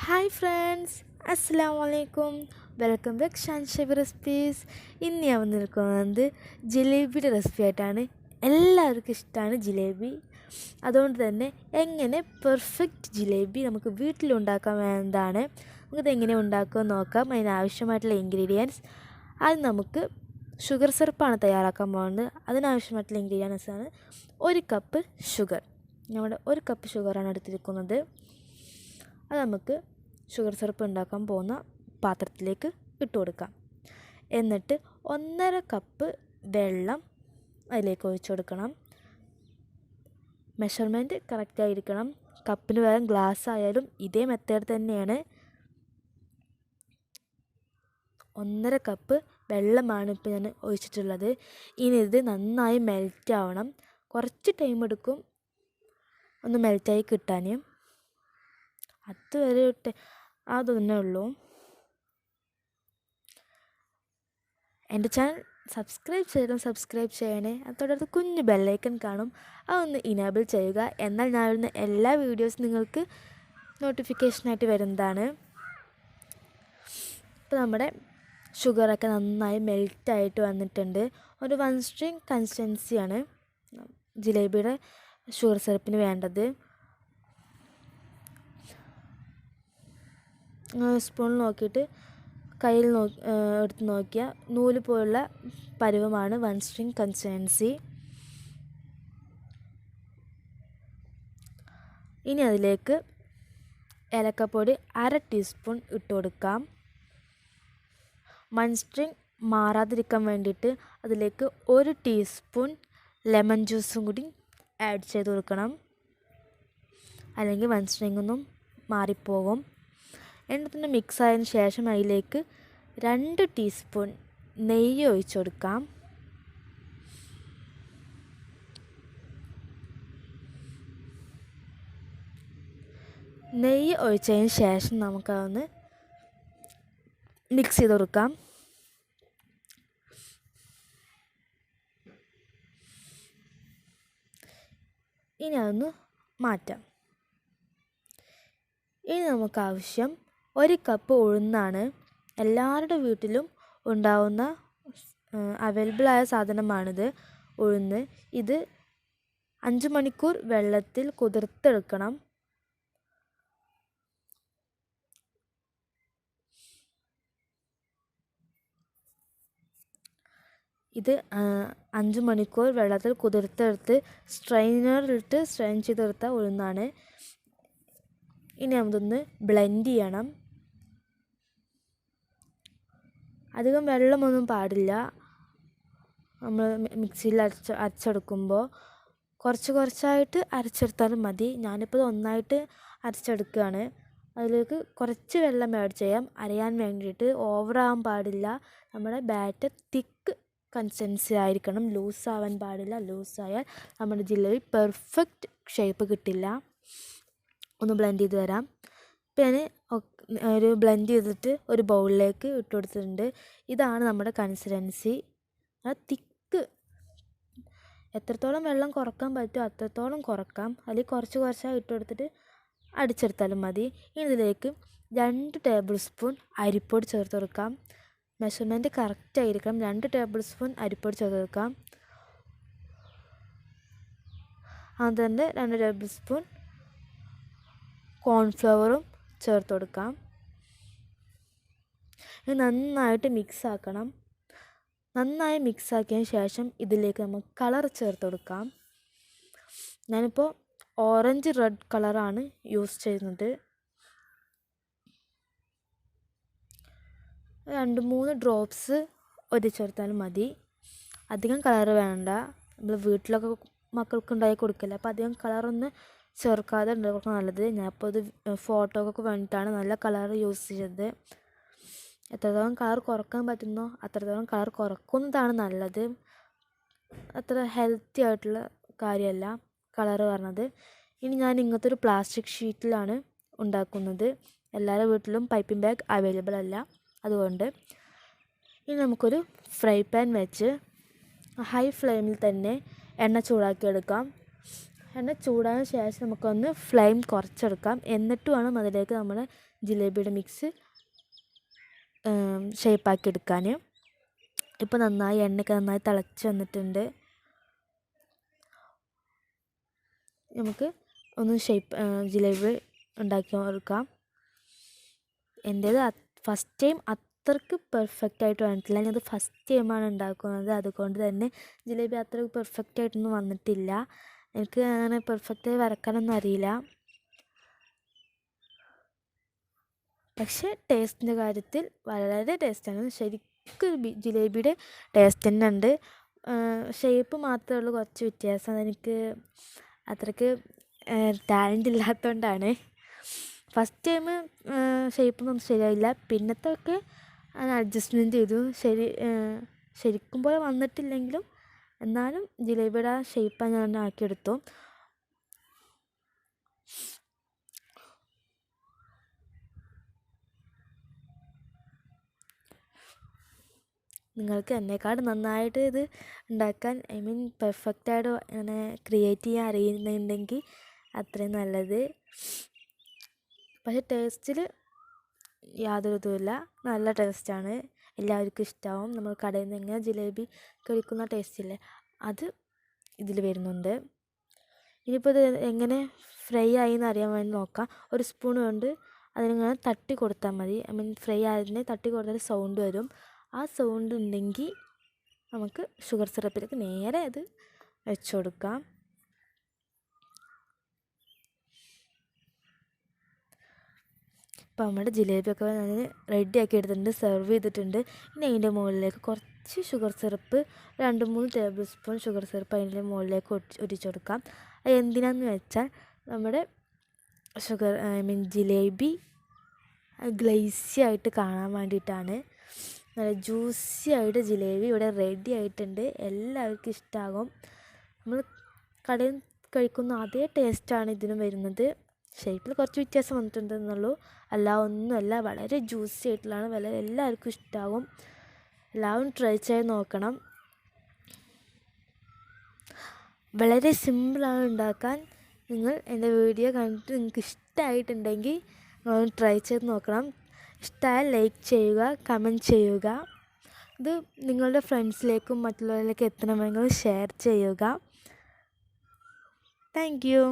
Hi friends, അസ്സലാമു അലൈക്കും. Welcome back Shanshabi recipes. ഇന്ന് ഞാൻ വന്നിരിക്കുന്നത് ജിലേബിയുടെ റെസിപ്പി ആയിട്ടാണ്. എല്ലാവർക്കും ഇഷ്ടമാണ് ജിലേബി. അതുകൊണ്ട് തന്നെ എങ്ങനെ പെർഫെക്റ്റ് ജിലേബി നമുക്ക് വീട്ടിലുണ്ടാക്കാൻ വേണ്ടതാണ്. നമുക്കിത് എങ്ങനെ ഉണ്ടാക്കുമെന്ന് നോക്കാം. അതിനാവശ്യമായിട്ടുള്ള ഇൻഗ്രീഡിയൻസ് അത് നമുക്ക് ഷുഗർ സിറപ്പാണ് തയ്യാറാക്കാൻ പോകുന്നത്. അതിനാവശ്യമായിട്ടുള്ള ഇൻഗ്രീഡിയൻസാണ് 1 കപ്പ് ഷുഗർ. നമ്മുടെ 1 കപ്പ് ഷുഗറാണ് എടുത്തിരിക്കുന്നത്. അത് നമുക്ക് ഷുഗർ സിറപ്പ് ഉണ്ടാക്കാൻ പോകുന്ന പാത്രത്തിലേക്ക് ഇട്ട് കൊടുക്കാം. എന്നിട്ട് 1.5 കപ്പ് വെള്ളം അതിലേക്ക് ഒഴിച്ചു കൊടുക്കണം. മെഷർമെൻറ്റ് കറക്റ്റായിരിക്കണം. കപ്പിന് പകരം ഗ്ലാസ് ആയാലും ഇതേ മെത്തേഡ് തന്നെയാണ്. 1.5 കപ്പ് വെള്ളമാണ് ഇപ്പോൾ ഞാൻ ഒഴിച്ചിട്ടുള്ളത്. ഇനി ഇത് നന്നായി മെൽറ്റ് ആവണം. കുറച്ച് ടൈം എടുക്കും ഒന്ന് മെൽറ്റായി കിട്ടാൻ. അതുവരെ അതൊന്നേ ഉള്ളൂ. എൻ്റെ ചാനൽ സബ്സ്ക്രൈബ് ചെയ്യണേ. അതോടൊപ്പം കുഞ്ഞു ബെല്ലൈക്കൺ കാണും, അതൊന്ന് ഇനേബിൾ ചെയ്യുക. എന്നാൽ ഞാൻ വരുന്ന എല്ലാ വീഡിയോസും നിങ്ങൾക്ക് നോട്ടിഫിക്കേഷനായിട്ട് വരുന്നതാണ്. ഇപ്പോൾ നമ്മുടെ ഷുഗറൊക്കെ നന്നായി മെൽറ്റായിട്ട് വന്നിട്ടുണ്ട്. ഒരു 1 സ്ട്രിങ് കൺസിസ്റ്റൻസിയാണ് ജിലേബിയുടെ ഷുഗർ സിറപ്പിന് വേണ്ടത്. സ്പൂൺ നോക്കിയിട്ട് കയ്യിൽ എടുത്ത് നോക്കിയാൽ നൂല് പോലുള്ള പരുവമാണ് 1 സ്ട്രിങ് കൺസിസ്റ്റൻസി. ഇനി അതിലേക്ക് ഏലക്കപ്പൊടി 1/2 ടീസ്പൂൺ ഇട്ട് കൊടുക്കാം. 1 സ്ട്രിങ് മാറാതിരിക്കാൻ വേണ്ടിയിട്ട് അതിലേക്ക് 1 ടീസ്പൂൺ ലെമൺ ജ്യൂസും കൂടി ആഡ് ചെയ്ത് കൊടുക്കണം. അല്ലെങ്കിൽ 1 സ്ട്രിങ് ഒന്നും മാറിപ്പോകും. എന്നിട്ട് മിക്സ് ആയതിന് ശേഷം അതിലേക്ക് 2 ടീസ്പൂൺ നെയ്യ് ഒഴിച്ചു കൊടുക്കാം. നെയ്യ് ഒഴിച്ചതിന് ശേഷം നമുക്കതൊന്ന് മിക്സ് ചെയ്ത് കൊടുക്കാം. ഇനി അതൊന്ന് മാറ്റാം. ഇനി നമുക്ക് ആവശ്യം 1 കപ്പ് ഉഴുന്നാണ്. എല്ലാവരുടെ വീട്ടിലും ഉണ്ടാവുന്ന അവൈലബിളായ സാധനമാണിത്, ഉഴുന്ന്. ഇത് 5 മണിക്കൂർ വെള്ളത്തിൽ കുതിർത്തെടുക്കണം. ഇത് 5 മണിക്കൂർ വെള്ളത്തിൽ കുതിർത്തെടുത്ത് സ്ട്രെയിനറിലിട്ട് സ്ട്രെയിൻ ചെയ്തെടുത്ത ഉഴുന്നാണ്. ഇനി നമുക്കൊന്ന് ബ്ലെൻഡ് ചെയ്യണം. അധികം വെള്ളമൊന്നും പാടില്ല. നമ്മൾ മിക്സിയിൽ അരച്ചെടുക്കുമ്പോൾ കുറച്ചായിട്ട് അരച്ചെടുത്താലും മതി. ഞാനിപ്പോൾ ഒന്നായിട്ട് അരച്ചെടുക്കുകയാണ്. അതിലേക്ക് കുറച്ച് വെള്ളം ആഡ് ചെയ്യാം അരയാൻ വേണ്ടിയിട്ട്. ഓവറാകാൻ പാടില്ല. നമ്മുടെ ബാറ്റർ തിക്ക് കൺസിസ്റ്റൻസി ആയിരിക്കണം, ലൂസാവാൻ പാടില്ല. ലൂസായാൽ നമ്മുടെ ജിലേബി പെർഫെക്റ്റ് ഷേപ്പ് കിട്ടില്ല. ഒന്ന് ബ്ലെൻഡ് ചെയ്ത് വരാം. ഇപ്പം ഞാൻ ഒരു ബ്ലെൻഡ് ചെയ്തിട്ട് ഒരു ബൗളിലേക്ക് ഇട്ട് കൊടുത്തിട്ടുണ്ട്. ഇതാണ് നമ്മുടെ കൺസിസ്റ്റൻസി. തിക്ക്. എത്രത്തോളം വെള്ളം കുറക്കാൻ പറ്റുമോ അത്രത്തോളം കുറക്കാം. അതിൽ കുറച്ചായി ഇട്ട് കൊടുത്തിട്ട് അടിച്ചെടുത്താലും മതി. ഇനി ഇതിലേക്ക് 2 ടേബിൾ സ്പൂൺ അരിപ്പൊടി ചേർത്ത് കൊടുക്കാം. മെഷർമെൻറ്റ് കറക്റ്റ് ആയിരിക്കണം. 2 ടേബിൾ സ്പൂൺ അരിപ്പൊടി ചേർത്ത് കൊടുക്കാം. അതുതന്നെ 2 ടേബിൾ സ്പൂൺ കോൺഫ്ലവറും ചേർത്ത് കൊടുക്കാം. ഇത് നന്നായിട്ട് മിക്സ് ആക്കണം. നന്നായി മിക്സ് ആക്കിയതിന് ശേഷം ഇതിലേക്ക് നമുക്ക് കളർ ചേർത്ത് കൊടുക്കാം. ഞാനിപ്പോൾ ഓറഞ്ച് റെഡ് കളറാണ് യൂസ് ചെയ്യുന്നത്. 2-3 ഡ്രോപ്സ് ചേർത്താലും മതി. അധികം കളർ വേണ്ട. നമ്മൾ വീട്ടിലൊക്കെ മക്കൾക്ക് ഉണ്ടാക്കി കൊടുക്കില്ല. അപ്പോൾ അധികം കളറൊന്ന് ചേർക്കാതെ ഉണ്ടാക്കുക നല്ലത്. ഞാനിപ്പോൾ ഇത് ഫോട്ടോക്കൊക്കെ വേണ്ടിയിട്ടാണ് നല്ല കളർ യൂസ് ചെയ്തത്. എത്രത്തോളം കളർ കുറക്കാൻ പറ്റുന്നോ അത്രത്തോളം കളർ കുറക്കുന്നതാണ് നല്ലത്. അത്ര ഹെൽത്തി ആയിട്ടുള്ള കാര്യമല്ല കളർ പറഞ്ഞത്. ഇനി ഞാൻ ഇങ്ങനത്തെ ഒരു പ്ലാസ്റ്റിക് ഷീറ്റിലാണ് ഉണ്ടാക്കുന്നത്. എല്ലാവരുടെ വീട്ടിലും പൈപ്പിംഗ് ബാഗ് അവൈലബിൾ അല്ല. അതുകൊണ്ട് ഇനി നമുക്കൊരു ഫ്രൈ പാൻ വെച്ച് ഹൈ ഫ്ലെയിമിൽ തന്നെ എണ്ണ ചൂടാക്കിയെടുക്കാം. എണ്ണ ചൂടായ ശേഷം നമുക്കൊന്ന് ഫ്ലെയിം കുറച്ചെടുക്കാം. എന്നിട്ട് വേണം അതിലേക്ക് നമ്മൾ ജിലേബിയുടെ മിക്സ് ഷേപ്പാക്കി എടുക്കാൻ. ഇപ്പോൾ നന്നായി എണ്ണയൊക്കെ നന്നായി തിളച്ച് വന്നിട്ടുണ്ട്. നമുക്ക് ഒന്ന് ജിലേബി ഉണ്ടാക്കി എടുക്കാം. എൻ്റേത് ഫസ്റ്റ് ടൈം അത്രയ്ക്ക് പെർഫെക്റ്റ് ആയിട്ട് വന്നിട്ടില്ല. ഞാനത് ഫസ്റ്റ് ടൈമാണ് ഉണ്ടാക്കുന്നത്. അതുകൊണ്ട് തന്നെ ജിലേബി അത്രയ്ക്ക് പെർഫെക്റ്റ് ആയിട്ടൊന്നും വന്നിട്ടില്ല. എനിക്ക് അങ്ങനെ പെർഫെക്റ്റായി വരക്കാനൊന്നും അറിയില്ല. പക്ഷേ ടേസ്റ്റിൻ്റെ കാര്യത്തിൽ വളരെ ടേസ്റ്റാണ്. ശരിക്കും ജിലേബിയുടെ ടേസ്റ്റ് തന്നെ ഉണ്ട്. ഷേപ്പ് മാത്രമേ ഉള്ളൂ കുറച്ച് വ്യത്യാസം. അതെനിക്ക് അത്രയ്ക്ക് ടാലൻ്റ് ഇല്ലാത്തതുകൊണ്ടാണ്. ഫസ്റ്റ് ടൈം ഷേപ്പൊന്നും ശരിയായില്ല. പിന്നത്തൊക്കെ ഞാൻ അഡ്ജസ്റ്റ്മെൻറ്റ് ചെയ്തു. ശരിക്കും പോലെ വന്നിട്ടില്ലെങ്കിലും എന്നാലും ജിലേബിയുടെ ആ ഷേപ്പ് ഞാൻ ആക്കിയെടുത്തു. നിങ്ങൾക്ക് എന്നെക്കാട് നന്നായിട്ട് ഇത് ഉണ്ടാക്കാൻ പെർഫെക്റ്റായിട്ട് അങ്ങനെ ക്രിയേറ്റ് ചെയ്യാൻ അറിയുന്നുണ്ടെങ്കിൽ അത്രയും നല്ലത്. പക്ഷേ ടേസ്റ്റിൽ യാതൊരു ഇതുമില്ല. നല്ല ടേസ്റ്റാണ്. എല്ലാവർക്കും ഇഷ്ടമാവും. നമ്മൾ കടയിൽ നിന്ന് എങ്ങനെ ജിലേബി കഴിക്കുന്ന ടേസ്റ്റില്ലേ അത് ഇതിൽ വരുന്നുണ്ട്. ഇനിയിപ്പോൾ ഇത് എങ്ങനെ ഫ്രൈ ആയി എന്ന് അറിയാൻ വേണ്ടി നോക്കാം. ഒരു സ്പൂൺ കൊണ്ട് അതിനിങ്ങനെ തട്ടി കൊടുത്താൽ മതി. ഫ്രൈ ആയതിനെ തട്ടി കൊടുത്താൽ സൗണ്ട് വരും. ആ സൗണ്ട് ഉണ്ടെങ്കിൽ നമുക്ക് ഷുഗർ സിറപ്പിലേക്ക് നേരെ അത് വെച്ച് കൊടുക്കാം. ഇപ്പോൾ നമ്മുടെ ജിലേബിയൊക്കെ ഞാൻ റെഡിയാക്കി എടുത്തിട്ടുണ്ട്, സെർവ് ചെയ്തിട്ടുണ്ട്. ഇനി അതിൻ്റെ മുകളിലേക്ക് കുറച്ച് sugar syrup 2-3 table spoon sugar syrup അതിൻ്റെ മുകളിലേക്ക് ഒറ്റിച്ചു കൊടുക്കാം. അത് എന്തിനാന്ന് വെച്ചാൽ നമ്മുടെ ജിലേബി ഗ്ലേസി ആയിട്ട് കാണാൻ വേണ്ടിയിട്ടാണ്. നല്ല ജ്യൂസി ആയിട്ട് ജിലേബി ഇവിടെ റെഡി ആയിട്ടുണ്ട്. എല്ലാവർക്കും ഇഷ്ടമാകും. നമ്മൾ കടയിൽ കഴിക്കുന്ന അതേ ടേസ്റ്റാണ് ഇതിനും വരുന്നത്. ഷേപ്പിൽ കുറച്ച് വ്യത്യാസം വന്നിട്ടുണ്ടെന്നുള്ളൂ. ഒന്നുമല്ല, വളരെ ജ്യൂസി ആയിട്ടുള്ളതാണ്. എല്ലാവർക്കും ഇഷ്ടമാകും. എല്ലാവരും ട്രൈ ചെയ്ത് നോക്കണം. വളരെ സിമ്പിളാണ് ഉണ്ടാക്കാൻ. നിങ്ങൾ എൻ്റെ വീഡിയോ കണ്ടിട്ട് നിങ്ങൾക്ക് ഇഷ്ടമായിട്ടുണ്ടെങ്കിൽ നിങ്ങൾ ട്രൈ ചെയ്ത് നോക്കണം. ഇഷ്ടമായാൽ ലൈക്ക് ചെയ്യുക, കമൻറ്റ് ചെയ്യുക. ഇത് നിങ്ങളുടെ ഫ്രണ്ട്സിലേക്കും മറ്റുള്ളവരിലേക്കും എത്തണമെങ്കിൽ ഷെയർ ചെയ്യുക. Thank you.